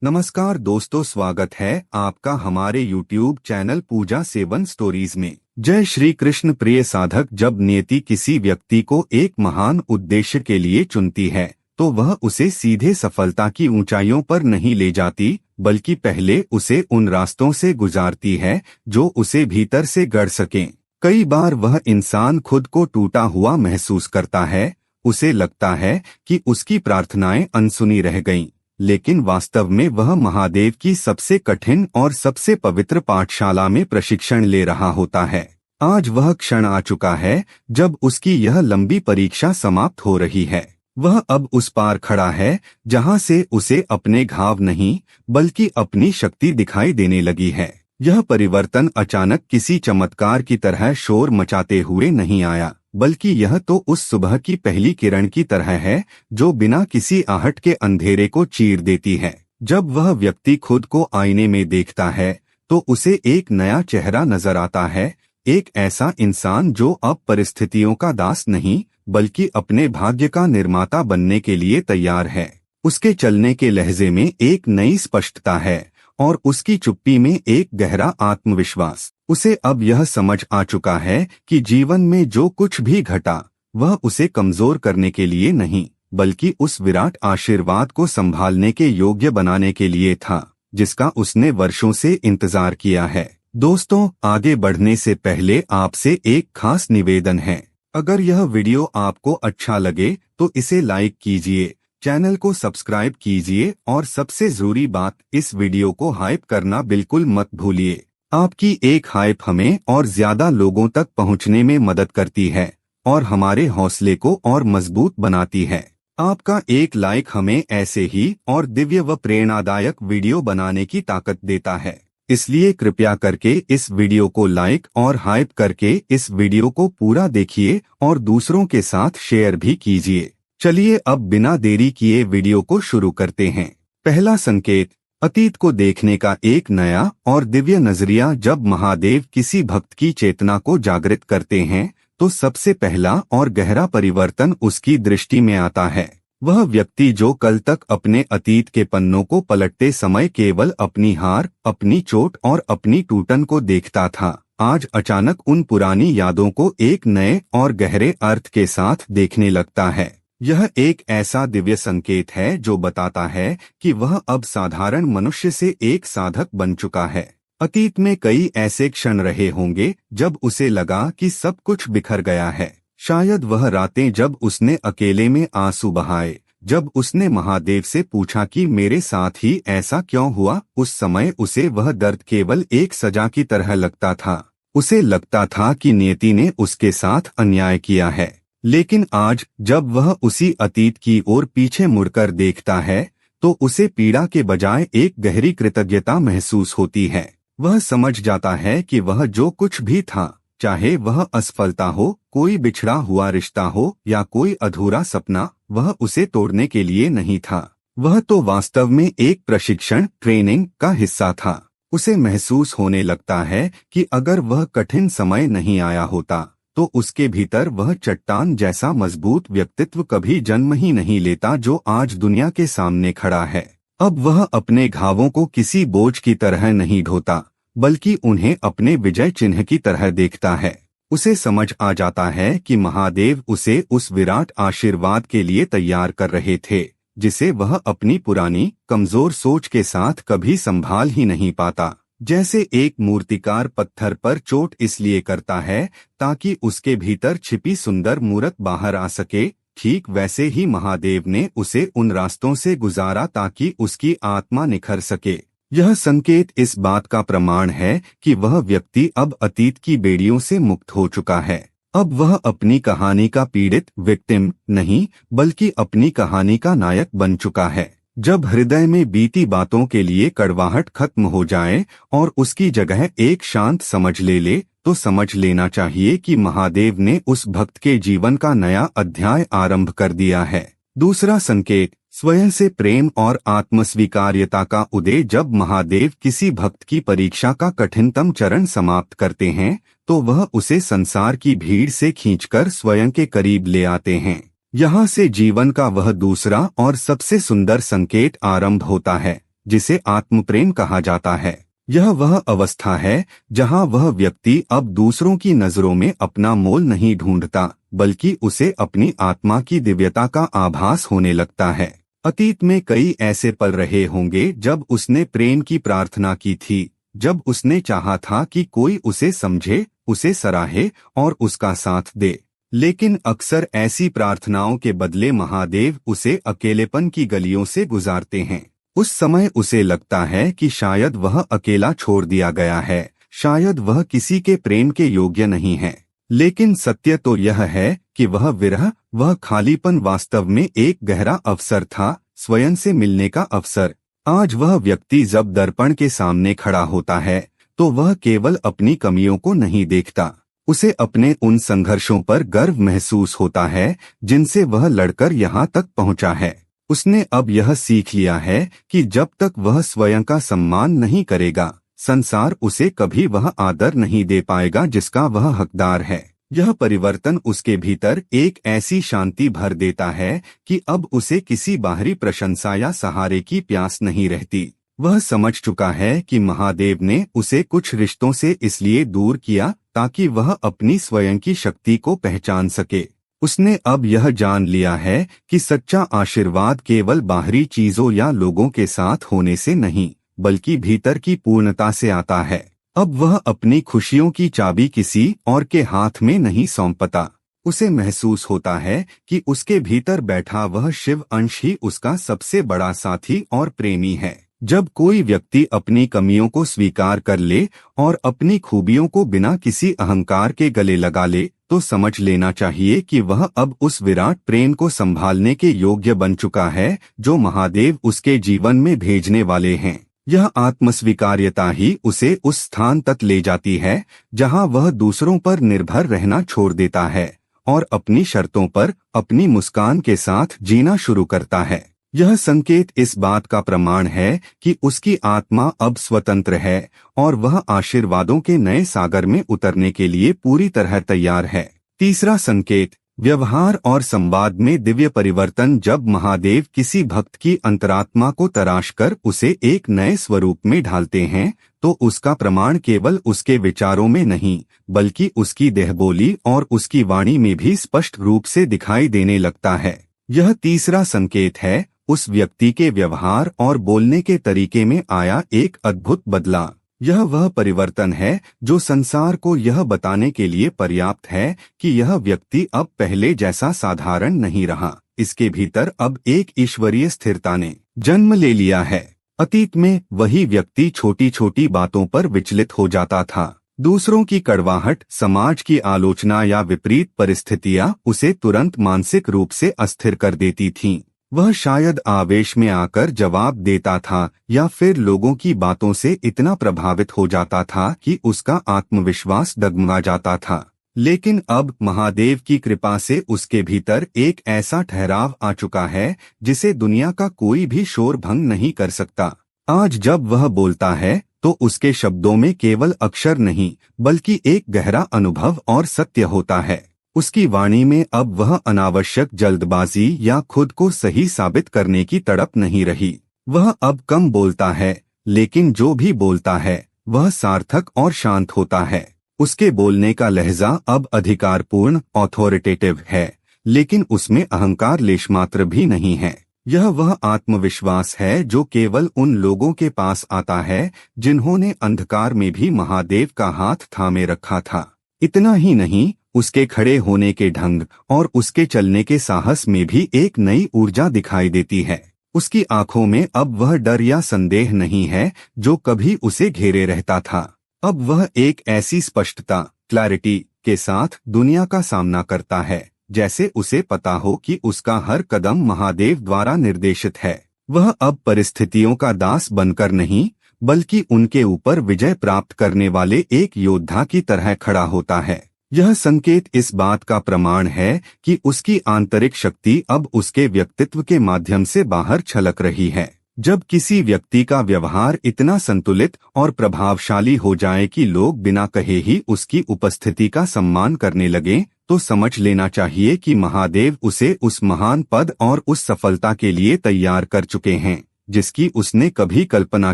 नमस्कार दोस्तों, स्वागत है आपका हमारे YouTube चैनल पूजा सेवन स्टोरीज में। जय श्री कृष्ण। प्रिय साधक, जब नियति किसी व्यक्ति को एक महान उद्देश्य के लिए चुनती है तो वह उसे सीधे सफलता की ऊंचाइयों पर नहीं ले जाती, बल्कि पहले उसे उन रास्तों से गुजारती है जो उसे भीतर से गढ़ सकें। कई बार वह इंसान खुद को टूटा हुआ महसूस करता है। उसे लगता है कि उसकी प्रार्थनाएं अनसुनी रह गईं, लेकिन वास्तव में वह महादेव की सबसे कठिन और सबसे पवित्र पाठशाला में प्रशिक्षण ले रहा होता है। आज वह क्षण आ चुका है जब उसकी यह लंबी परीक्षा समाप्त हो रही है। वह अब उस पार खड़ा है जहां से उसे अपने घाव नहीं बल्कि अपनी शक्ति दिखाई देने लगी है। यह परिवर्तन अचानक किसी चमत्कार की तरह शोर मचाते हुए नहीं आया, बल्कि यह तो उस सुबह की पहली किरण की तरह है जो बिना किसी आहट के अंधेरे को चीर देती है। जब वह व्यक्ति खुद को आईने में देखता है तो उसे एक नया चेहरा नजर आता है, एक ऐसा इंसान जो अब परिस्थितियों का दास नहीं बल्कि अपने भाग्य का निर्माता बनने के लिए तैयार है। उसके चलने के लहजे में एक नई स्पष्टता है और उसकी चुप्पी में एक गहरा आत्मविश्वास। उसे अब यह समझ आ चुका है कि जीवन में जो कुछ भी घटा वह उसे कमजोर करने के लिए नहीं बल्कि उस विराट आशीर्वाद को संभालने के योग्य बनाने के लिए था जिसका उसने वर्षों से इंतजार किया है। दोस्तों, आगे बढ़ने से पहले आपसे एक खास निवेदन है। अगर यह वीडियो आपको अच्छा लगे तो इसे लाइक कीजिए, चैनल को सब्सक्राइब कीजिए और सबसे जरूरी बात, इस वीडियो को हाइप करना बिल्कुल मत भूलिए। आपकी एक हाइप हमें और ज्यादा लोगों तक पहुंचने में मदद करती है और हमारे हौसले को और मजबूत बनाती है। आपका एक लाइक हमें ऐसे ही और दिव्य व प्रेरणादायक वीडियो बनाने की ताकत देता है। इसलिए कृपया करके इस वीडियो को लाइक और हाइप करके इस वीडियो को पूरा देखिए और दूसरों के साथ शेयर भी कीजिए। चलिए अब बिना देरी किए वीडियो को शुरू करते हैं। पहला संकेत, अतीत को देखने का एक नया और दिव्य नजरिया। जब महादेव किसी भक्त की चेतना को जागृत करते हैं तो सबसे पहला और गहरा परिवर्तन उसकी दृष्टि में आता है। वह व्यक्ति जो कल तक अपने अतीत के पन्नों को पलटते समय केवल अपनी हार, अपनी चोट और अपनी टूटन को देखता था, आज अचानक उन पुरानी यादों को एक नए और गहरे अर्थ के साथ देखने लगता है। यह एक ऐसा दिव्य संकेत है जो बताता है कि वह अब साधारण मनुष्य से एक साधक बन चुका है। अतीत में कई ऐसे क्षण रहे होंगे जब उसे लगा कि सब कुछ बिखर गया है। शायद वह रातें जब उसने अकेले में आंसू बहाए, जब उसने महादेव से पूछा कि मेरे साथ ही ऐसा क्यों हुआ। उस समय उसे वह दर्द केवल एक सजा की तरह लगता था। उसे लगता था कि नियति ने उसके साथ अन्याय किया है। लेकिन आज जब वह उसी अतीत की ओर पीछे मुड़कर देखता है तो उसे पीड़ा के बजाय एक गहरी कृतज्ञता महसूस होती है। वह समझ जाता है कि वह जो कुछ भी था, चाहे वह असफलता हो, कोई बिछड़ा हुआ रिश्ता हो या कोई अधूरा सपना, वह उसे तोड़ने के लिए नहीं था। वह तो वास्तव में एक प्रशिक्षण, ट्रेनिंग का हिस्सा था। उसे महसूस होने लगता है कि अगर वह कठिन समय नहीं आया होता तो उसके भीतर वह चट्टान जैसा मजबूत व्यक्तित्व कभी जन्म ही नहीं लेता जो आज दुनिया के सामने खड़ा है। अब वह अपने घावों को किसी बोझ की तरह नहीं ढोता बल्कि उन्हें अपने विजय चिन्ह की तरह देखता है। उसे समझ आ जाता है कि महादेव उसे उस विराट आशीर्वाद के लिए तैयार कर रहे थे जिसे वह अपनी पुरानी कमजोर सोच के साथ कभी संभाल ही नहीं पाता। जैसे एक मूर्तिकार पत्थर पर चोट इसलिए करता है ताकि उसके भीतर छिपी सुंदर मूरत बाहर आ सके, ठीक वैसे ही महादेव ने उसे उन रास्तों से गुजारा ताकि उसकी आत्मा निखर सके। यह संकेत इस बात का प्रमाण है कि वह व्यक्ति अब अतीत की बेड़ियों से मुक्त हो चुका है। अब वह अपनी कहानी का पीड़ित विक्टिम नहीं बल्कि अपनी कहानी का नायक बन चुका है। जब हृदय में बीती बातों के लिए कड़वाहट खत्म हो जाए और उसकी जगह एक शांत समझ ले ले तो समझ लेना चाहिए कि महादेव ने उस भक्त के जीवन का नया अध्याय आरंभ कर दिया है। दूसरा संकेत, स्वयं से प्रेम और आत्मस्वीकार्यता का उदय। जब महादेव किसी भक्त की परीक्षा का कठिनतम चरण समाप्त करते हैं तो वह उसे संसार की भीड़ से खींचकर स्वयं के करीब ले आते हैं। यहाँ से जीवन का वह दूसरा और सबसे सुंदर संकेत आरंभ होता है। जिसे आत्मप्रेम कहा जाता है। यह वह अवस्था है जहां वह व्यक्ति अब दूसरों की नजरों में अपना मोल नहीं ढूंढता, बल्कि उसे अपनी आत्मा की दिव्यता का आभास होने लगता है। अतीत में कई ऐसे पल रहे होंगे जब उसने प्रेम की प्रार्थना की थी, जब उसने चाहा था कि कोई उसे समझे, उसे सराहे और उसका साथ दे। लेकिन अक्सर ऐसी प्रार्थनाओं के बदले महादेव उसे अकेलेपन की गलियों से गुजारते हैं। उस समय उसे लगता है कि शायद वह अकेला छोड़ दिया गया है, शायद वह किसी के प्रेम के योग्य नहीं है। लेकिन सत्य तो यह है कि वह विरह, वह खालीपन वास्तव में एक गहरा अवसर था, स्वयं से मिलने का अवसर। आज वह व्यक्ति जब दर्पण के सामने खड़ा होता है तो वह केवल अपनी कमियों को नहीं देखता, उसे अपने उन संघर्षों पर गर्व महसूस होता है जिनसे वह लड़कर यहाँ तक पहुँचा है। उसने अब यह सीख लिया है कि जब तक वह स्वयं का सम्मान नहीं करेगा, संसार उसे कभी वह आदर नहीं दे पाएगा जिसका वह हकदार है। यह परिवर्तन उसके भीतर एक ऐसी शांति भर देता है कि अब उसे किसी बाहरी प्रशंसा या सहारे की प्यास नहीं रहती। वह समझ चुका है कि महादेव ने उसे कुछ रिश्तों से इसलिए दूर किया ताकि वह अपनी स्वयं की शक्ति को पहचान सके। उसने अब यह जान लिया है कि सच्चा आशीर्वाद केवल बाहरी चीजों या लोगों के साथ होने से नहीं, बल्कि भीतर की पूर्णता से आता है। अब वह अपनी खुशियों की चाबी किसी और के हाथ में नहीं सौंपता। उसे महसूस होता है कि उसके भीतर बैठा वह शिव अंश ही उसका सबसे बड़ा साथी और प्रेमी है। जब कोई व्यक्ति अपनी कमियों को स्वीकार कर ले और अपनी खूबियों को बिना किसी अहंकार के गले लगा ले, तो समझ लेना चाहिए कि वह अब उस विराट प्रेम को संभालने के योग्य बन चुका है जो महादेव उसके जीवन में भेजने वाले हैं। यह आत्मस्वीकार्यता ही उसे उस स्थान तक ले जाती है जहां वह दूसरों पर निर्भर रहना छोड़ देता है और अपनी शर्तों पर अपनी मुस्कान के साथ जीना शुरू करता है। यह संकेत इस बात का प्रमाण है कि उसकी आत्मा अब स्वतंत्र है और वह आशीर्वादों के नए सागर में उतरने के लिए पूरी तरह तैयार है। तीसरा संकेत, व्यवहार और संवाद में दिव्य परिवर्तन। जब महादेव किसी भक्त की अंतरात्मा को तराशकर उसे एक नए स्वरूप में ढालते हैं, तो उसका प्रमाण केवल उसके विचारों में नहीं, बल्कि उसकी देहबोली और उसकी वाणी में भी स्पष्ट रूप से दिखाई देने लगता है। यह तीसरा संकेत है उस व्यक्ति के व्यवहार और बोलने के तरीके में आया एक अद्भुत बदलाव। यह वह परिवर्तन है जो संसार को यह बताने के लिए पर्याप्त है कि यह व्यक्ति अब पहले जैसा साधारण नहीं रहा। इसके भीतर अब एक ईश्वरीय स्थिरता ने जन्म ले लिया है। अतीत में वही व्यक्ति छोटी छोटी बातों पर विचलित हो जाता था। दूसरों की कड़वाहट, समाज की आलोचना या विपरीत परिस्थितियां उसे तुरंत मानसिक रूप से अस्थिर कर देती थीं। वह शायद आवेश में आकर जवाब देता था या फिर लोगों की बातों से इतना प्रभावित हो जाता था कि उसका आत्मविश्वास डगमगा जाता था। लेकिन अब महादेव की कृपा से उसके भीतर एक ऐसा ठहराव आ चुका है जिसे दुनिया का कोई भी शोर भंग नहीं कर सकता। आज जब वह बोलता है तो उसके शब्दों में केवल अक्षर नहीं, बल्कि एक गहरा अनुभव और सत्य होता है। उसकी वाणी में अब वह अनावश्यक जल्दबाजी या खुद को सही साबित करने की तड़प नहीं रही। वह अब कम बोलता है, लेकिन जो भी बोलता है वह सार्थक और शांत होता है। उसके बोलने का लहजा अब अधिकारपूर्ण, ऑथोरिटेटिव है, लेकिन उसमें अहंकार लेशमात्र भी नहीं है। यह वह आत्मविश्वास है जो केवल उन लोगों के पास आता है जिन्होंने अंधकार में भी महादेव का हाथ थामे रखा था। इतना ही नहीं, उसके खड़े होने के ढंग और उसके चलने के साहस में भी एक नई ऊर्जा दिखाई देती है। उसकी आंखों में अब वह डर या संदेह नहीं है जो कभी उसे घेरे रहता था। अब वह एक ऐसी स्पष्टता, क्लैरिटी के साथ दुनिया का सामना करता है जैसे उसे पता हो कि उसका हर कदम महादेव द्वारा निर्देशित है। वह अब परिस्थितियों का दास बनकर नहीं, बल्कि उनके ऊपर विजय प्राप्त करने वाले एक योद्धा की तरह खड़ा होता है। यह संकेत इस बात का प्रमाण है कि उसकी आंतरिक शक्ति अब उसके व्यक्तित्व के माध्यम से बाहर छलक रही है। जब किसी व्यक्ति का व्यवहार इतना संतुलित और प्रभावशाली हो जाए कि लोग बिना कहे ही उसकी उपस्थिति का सम्मान करने लगें, तो समझ लेना चाहिए कि महादेव उसे उस महान पद और उस सफलता के लिए तैयार कर चुके हैं जिसकी उसने कभी कल्पना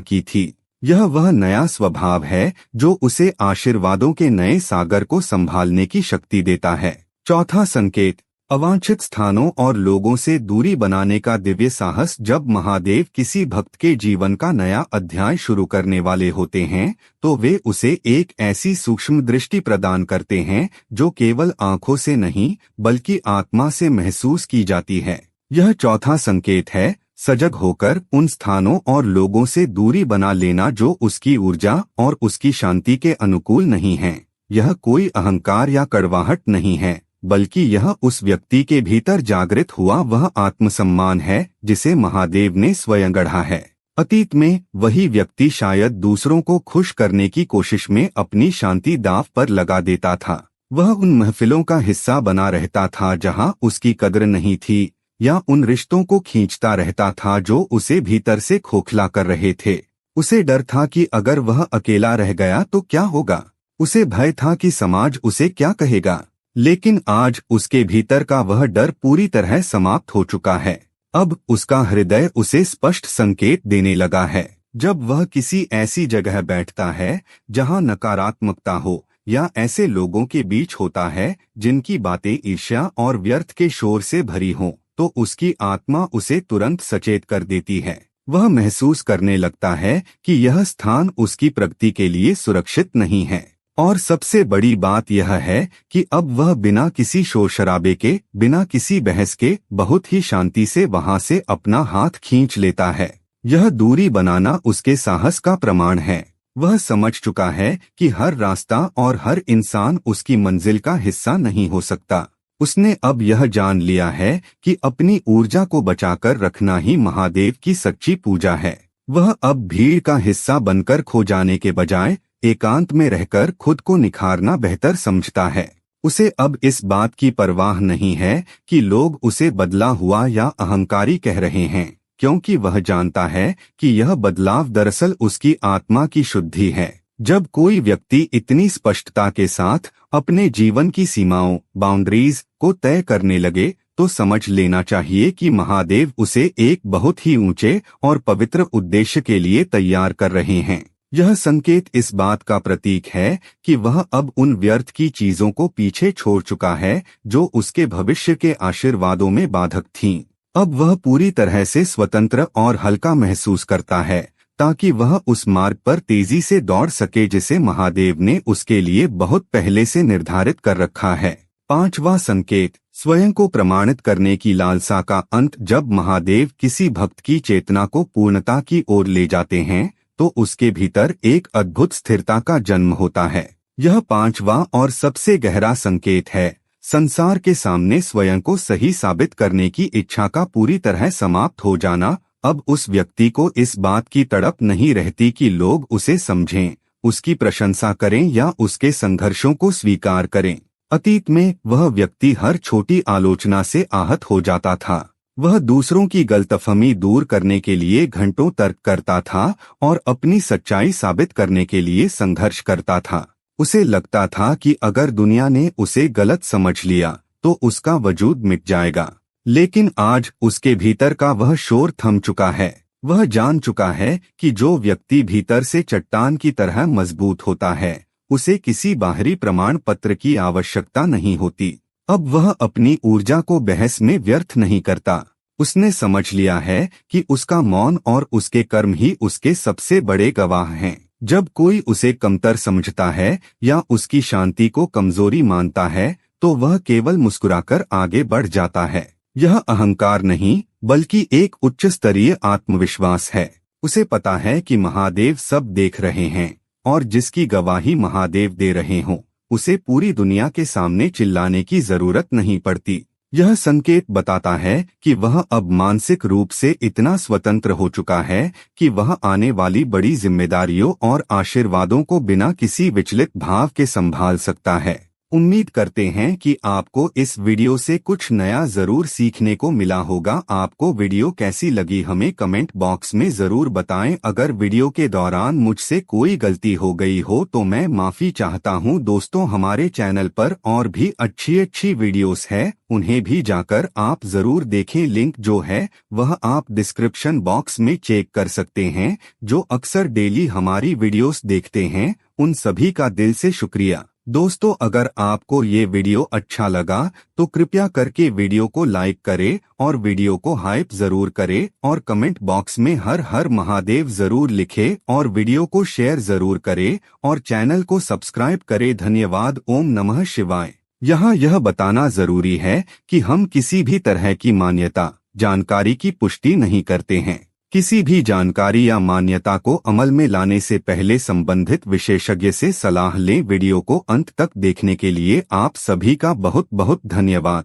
की थी। यह वह नया स्वभाव है जो उसे आशीर्वादों के नए सागर को संभालने की शक्ति देता है। चौथा संकेत, अवांछित स्थानों और लोगों से दूरी बनाने का दिव्य साहस। जब महादेव किसी भक्त के जीवन का नया अध्याय शुरू करने वाले होते हैं तो वे उसे एक ऐसी सूक्ष्म दृष्टि प्रदान करते हैं जो केवल आंखों से नहीं बल्कि आत्मा से महसूस की जाती है। यह चौथा संकेत है, सजग होकर उन स्थानों और लोगों से दूरी बना लेना जो उसकी ऊर्जा और उसकी शांति के अनुकूल नहीं है। यह कोई अहंकार या कड़वाहट नहीं है, बल्कि यह उस व्यक्ति के भीतर जागृत हुआ वह आत्मसम्मान है जिसे महादेव ने स्वयं गढ़ा है। अतीत में वही व्यक्ति शायद दूसरों को खुश करने की कोशिश में अपनी शांति दांव पर लगा देता था। वह उन महफिलों का हिस्सा बना रहता था जहां उसकी कद्र नहीं थी, या उन रिश्तों को खींचता रहता था जो उसे भीतर से खोखला कर रहे थे। उसे डर था कि अगर वह अकेला रह गया तो क्या होगा। उसे भय था कि समाज उसे क्या कहेगा। लेकिन आज उसके भीतर का वह डर पूरी तरह समाप्त हो चुका है। अब उसका हृदय उसे स्पष्ट संकेत देने लगा है। जब वह किसी ऐसी जगह बैठता है जहां नकारात्मकता हो या ऐसे लोगों के बीच होता है जिनकी बातें ईर्ष्या और व्यर्थ के शोर से भरी हों, तो उसकी आत्मा उसे तुरंत सचेत कर देती है। वह महसूस करने लगता है कि यह स्थान उसकी प्रगति के लिए सुरक्षित नहीं है। और सबसे बड़ी बात यह है कि अब वह बिना किसी शोर शराबे के, बिना किसी बहस के बहुत ही शांति से वहां से अपना हाथ खींच लेता है। यह दूरी बनाना उसके साहस का प्रमाण है। वह समझ चुका है कि हर रास्ता और हर इंसान उसकी मंजिल का हिस्सा नहीं हो सकता। उसने अब यह जान लिया है कि अपनी ऊर्जा को बचाकर रखना ही महादेव की सच्ची पूजा है। वह अब भीड़ का हिस्सा बनकर खो जाने के बजाय एकांत में रहकर खुद को निखारना बेहतर समझता है। उसे अब इस बात की परवाह नहीं है कि लोग उसे बदला हुआ या अहंकारी कह रहे हैं, क्योंकि वह जानता है कि यह बदलाव दरअसल उसकी आत्मा की शुद्धि है। जब कोई व्यक्ति इतनी स्पष्टता के साथ अपने जीवन की सीमाओं, बाउंड्रीज को तय करने लगे तो समझ लेना चाहिए कि महादेव उसे एक बहुत ही ऊंचे और पवित्र उद्देश्य के लिए तैयार कर रहे हैं। यह संकेत इस बात का प्रतीक है कि वह अब उन व्यर्थ की चीजों को पीछे छोड़ चुका है जो उसके भविष्य के आशीर्वादों में बाधक थीं। अब वह पूरी तरह से स्वतंत्र और हल्का महसूस करता है ताकि वह उस मार्ग पर तेजी से दौड़ सके जिसे महादेव ने उसके लिए बहुत पहले से निर्धारित कर रखा है। पांचवा संकेत, स्वयं को प्रमाणित करने की लालसा का अंत। जब महादेव किसी भक्त की चेतना को पूर्णता की ओर ले जाते हैं तो उसके भीतर एक अद्भुत स्थिरता का जन्म होता है। यह पांचवा और सबसे गहरा संकेत है, संसार के सामने स्वयं को सही साबित करने की इच्छा का पूरी तरह समाप्त हो जाना। अब उस व्यक्ति को इस बात की तड़प नहीं रहती कि लोग उसे समझें, उसकी प्रशंसा करें या उसके संघर्षों को स्वीकार करें। अतीत में वह व्यक्ति हर छोटी आलोचना से आहत हो जाता था। वह दूसरों की गलतफहमी दूर करने के लिए घंटों तर्क करता था और अपनी सच्चाई साबित करने के लिए संघर्ष करता था। उसे लगता था कि अगर दुनिया ने उसे गलत समझ लिया तो उसका वजूद मिट जाएगा। लेकिन आज उसके भीतर का वह शोर थम चुका है। वह जान चुका है कि जो व्यक्ति भीतर से चट्टान की तरह मजबूत होता है, उसे किसी बाहरी प्रमाण पत्र की आवश्यकता नहीं होती। अब वह अपनी ऊर्जा को बहस में व्यर्थ नहीं करता। उसने समझ लिया है कि उसका मौन और उसके कर्म ही उसके सबसे बड़े गवाह हैं। जब कोई उसे कमतर समझता है या उसकी शांति को कमजोरी मानता है तो वह केवल मुस्कुराकर आगे बढ़ जाता है। यह अहंकार नहीं बल्कि एक उच्च स्तरीय आत्मविश्वास है। उसे पता है कि महादेव सब देख रहे हैं और जिसकी गवाही महादेव दे रहे हों उसे पूरी दुनिया के सामने चिल्लाने की जरूरत नहीं पड़ती। यह संकेत बताता है कि वह अब मानसिक रूप से इतना स्वतंत्र हो चुका है कि वह आने वाली बड़ी जिम्मेदारियों और आशीर्वादों को बिना किसी विचलित भाव के संभाल सकता है। उम्मीद करते हैं कि आपको इस वीडियो से कुछ नया जरूर सीखने को मिला होगा। आपको वीडियो कैसी लगी हमें कमेंट बॉक्स में जरूर बताएं। अगर वीडियो के दौरान मुझसे कोई गलती हो गई हो तो मैं माफी चाहता हूं। दोस्तों, हमारे चैनल पर और भी अच्छी वीडियोस है, उन्हें भी जाकर आप जरूर देखें। लिंक जो है वह आप डिस्क्रिप्शन बॉक्स में चेक कर सकते हैं। जो अक्सर डेली हमारी वीडियोस देखते हैं उन सभी का दिल से शुक्रिया। दोस्तों, अगर आपको ये वीडियो अच्छा लगा तो कृपया करके वीडियो को लाइक करें और वीडियो को हाइप जरूर करें और कमेंट बॉक्स में हर हर महादेव जरूर लिखें और वीडियो को शेयर जरूर करें और चैनल को सब्सक्राइब करें। धन्यवाद। ओम नमः शिवाय। यहाँ यह बताना जरूरी है कि हम किसी भी तरह की मान्यता जानकारी की पुष्टि नहीं करते हैं। किसी भी जानकारी या मान्यता को अमल में लाने से पहले संबंधित विशेषज्ञ से सलाह लें। वीडियो को अंत तक देखने के लिए आप सभी का बहुत बहुत धन्यवाद।